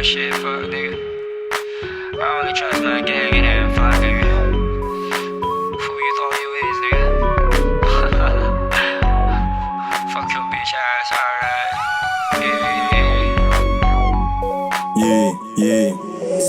my shit, fuck nigga. I only trust my gang and then fuck nigga. Who you thought you is, nigga? Fuck your bitch ass, alright. Yeah.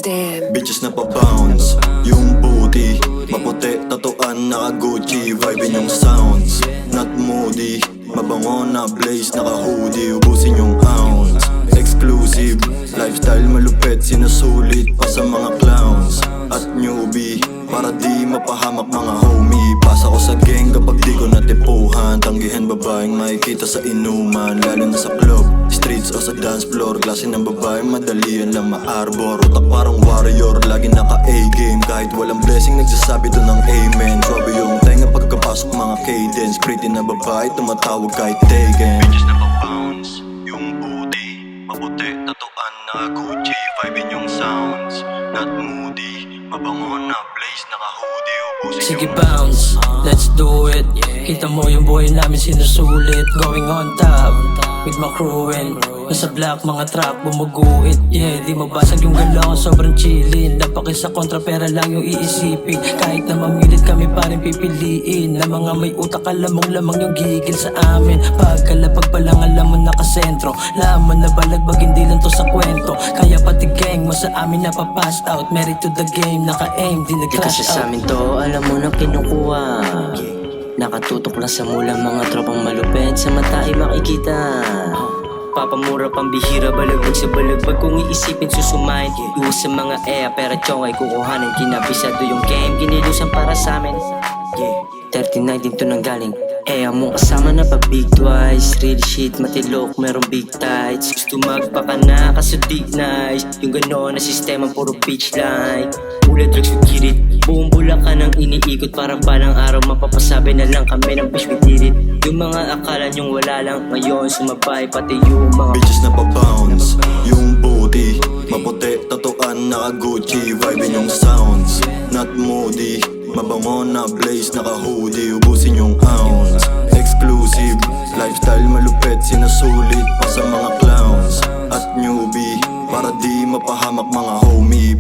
Damn. Bitches na pa-bounce, yung booty maputi, tatuan, naka-Gucci, vibing yung sounds. Not moody, mabango na blaze, naka-hoodie, ubusin yung ounce. Exclusive, lifestyle malupit, sinasulit pa sa mga clowns. At newbie, para di mapahamak mga homie. Pasa ko sa gang kapag di ko natipuhan. Tanggihan babaeng makikita sa inuman, lalo na sa club, streets o sa dance floor. Klase ng babae, madalian lang ma-arbor. Utak parang warrior, lagi naka-A-game. Kahit walang blessing, nagsasabi to ng amen. Swabe yung tenga pagkapasok mga cadence. Pretty na babae, tumatawag kahit taken. Bitches na pa-bounce, yung booty maputi, tatuan, naka-Gucci, vibing yung sounds. Not moody, mabango na blaze, naka-hoodie, ubusin Sige yung bounce, let's do it. Kita mo yung buhay namin sinusulit. Going on top, with my crewin'. Nasa black mga trap, bumuguit. Yeah, di mabasag yung galaw, sobrang chillin'. Napaki sa kontra, pera lang yung iisipin. Kahit na mamilit kami pa rin pipiliin. Na mga may utak, alamong lamang yung gigil sa amin. Pagkalapag pa lang alam mo nakasentro. Laman na balagbag, hindi lang to sa kwento. Kaya pati gang mo sa amin napapass out. Married to the game, naka-aim, di Di nag-crash kasi sa out. amin to, alam mo na kinukuha. Nakatutok lang sa mula, mga tropang malupit sa mata ay makikita. Papamura pambihira, balagbag sa balagbag. Kung iisipin susumayin, iwas sa mga pera chong ay kukuhanin. Kinabisado yung game, ginilusan para sa amin. 39 din to nanggaling. Mong kasama na pag big twice. Real shit, matilok, merong big tights. Gusto magpaka na, kaso di nice. Yung gano'n na sistema, puro pitch line. Mula drugs with kirit, buong bula ka nang iniikot. Parang balang araw, mapapasabi na lang kami ng bitch we did it. Yung mga akala nyong wala lang, ngayon sumabay. Pati yung mga bitches na pa-bounce, yung booty maputi, tatuan, naka-Gucci, vibing yung sounds. Not moody, mabango na blaze, naka-hoodie, ubusin yung ounce. Exclusive, lifestyle malupit, sinasulit pa sa mga clowns. At newbie, para di mapahamak mga homie.